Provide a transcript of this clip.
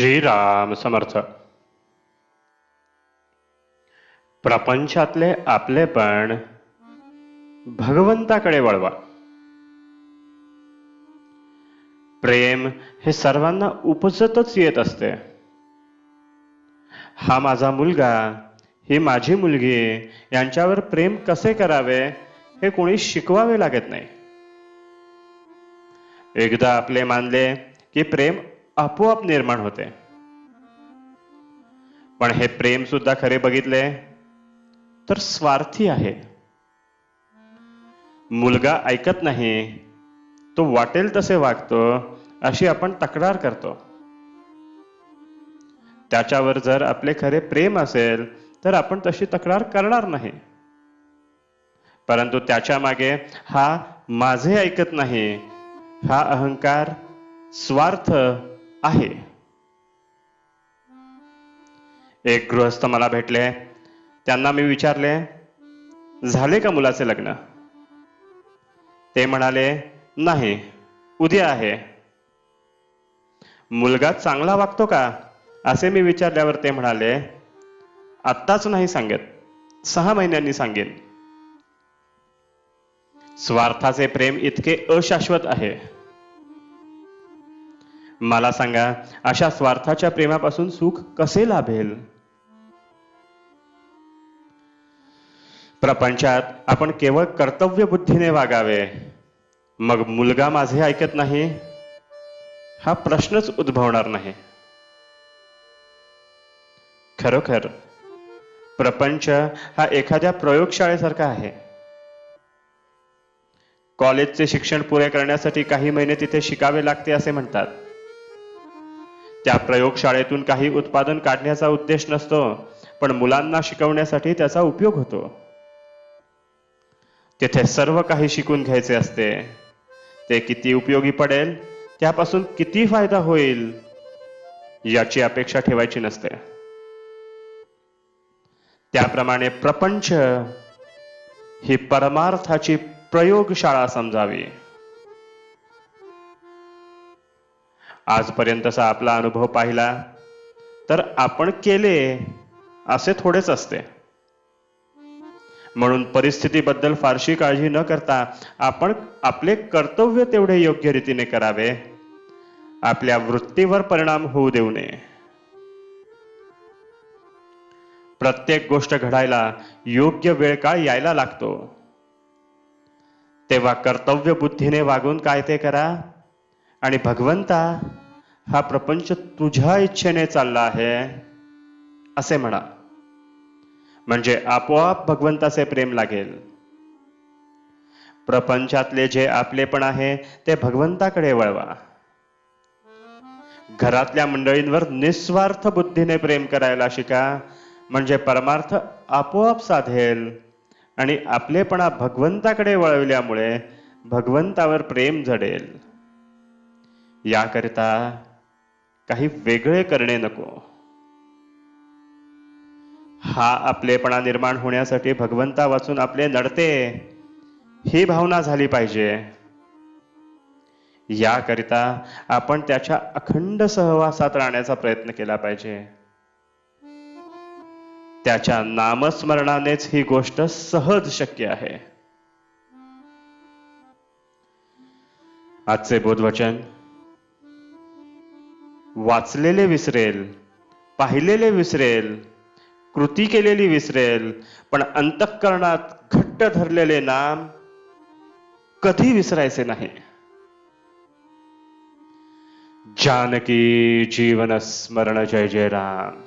श्रीराम समर्थ. प्रपंचातले आपलेपण भगवंताकडे वळवा. प्रेम हे सर्वांना उपजतच येत असते. हा माझा मुलगा, ही माझी मुलगी यांच्यावर प्रेम कसे करावे हे कोणी शिकवावे लागत नाही. एकदा आपले मानले की प्रेम आपोआप निर्माण होते. पण हे प्रेम सुद्धा खरे बघितले तर स्वार्थी आहे. मुलगा ऐकत नाही, तो वाटेल तसे वागतो अशी आपण तक्रार करतो. त्याच्यावर जर आपले खरे प्रेम असेल तर आपण तशी तक्रार करणार नाही. परंतु त्याच्या मागे हा माझे ऐकत नाही हा अहंकार, स्वार्थ आहे. एक गृहस्थ मला भेटले. त्यांना मी विचारले, झाले का मुलाचे लग्न? ते म्हणाले, नाही, उद्या आहे. मुलगा चांगला वागतो का असे मी विचारल्यावर ते म्हणाले, आत्ताच नाही सांगत, 6 महिन्यांनी सांगेन. स्वार्थाचे प्रेम इतके अशाश्वत आहे. मला सांगा, अशा स्वार्थाच्या प्रेमापासून सुख कसे लाभेल? प्रपंचात आपण केवळ कर्तव्य बुद्धीने वागावे, मग मुलगा माझे ऐकत नाही हा प्रश्नच उद्भवणार नाही. खरोखर प्रपंच हा एखाद्या प्रयोगशाळेसारखा आहे. कॉलेजचे शिक्षण पुरे करण्यासाठी काही महिने तिथे शिकावे लागते असे म्हणतात. त्या प्रयोगशाळेतून काही उत्पादन काढण्याचा उद्देश नसतो, पण मुलांना शिकवण्यासाठी त्याचा उपयोग होतो. तिथे सर्व काही शिकून घ्यायचे असते. ते किती उपयोगी पडेल, त्यापासून किती फायदा होईल याची अपेक्षा ठेवायची नसते. त्याप्रमाणे प्रपंच ही परमार्थाची प्रयोगशाळा समजावी. आजपर्यंतचा आपला अनुभव पाहिला तर आपण केले असे थोडेच असते. म्हणून परिस्थितीबद्दल फारशी काळजी न करता आपण आपले कर्तव्य तेवढे योग्य रीतीने करावे. आपल्या वृत्तीवर परिणाम होऊ देऊ नये. प्रत्येक गोष्ट घडायला योग्य वेळ काळ यायला लागतो. तेव्हा कर्तव्य बुद्धीने वागून काय ते करा आणि भगवंता, हा प्रपंच तुझ्या इच्छेने चालला आहे असे म्हणा. म्हणजे आपोआप भगवंताचे प्रेम लागेल. प्रपंचातले जे आपलेपण आहे ते भगवंताकडे वळवा. घरातल्या मंडळींवर निस्वार्थ बुद्धीने प्रेम करायला शिका. म्हणजे परमार्थ आपोआप साधेल आणि आपलेपणा भगवंताकडे वळविल्यामुळे भगवंतावर प्रेम जडेल. याकरिता काही वेगळे करणे नको. हा आपलेपणा निर्माण होण्यासाठी भगवंता वाचून आपले नडते ही भावना झाली पाहिजे. याकरिता आपण त्याच्या अखंड सहवासात राहण्याचा प्रयत्न केला पाहिजे. त्याच्या नामस्मरणानेच ही गोष्ट सहज शक्य आहे. आजचे बोधवचन: वाचलेले विसरेल, पाहिलेले विसरेल, कृती केलेली विसरेल, पण अंतःकरणात घट्ट धरलेले नाम कधी विसरायचे नाही. जानकी जीवन स्मरण. जय जय राम.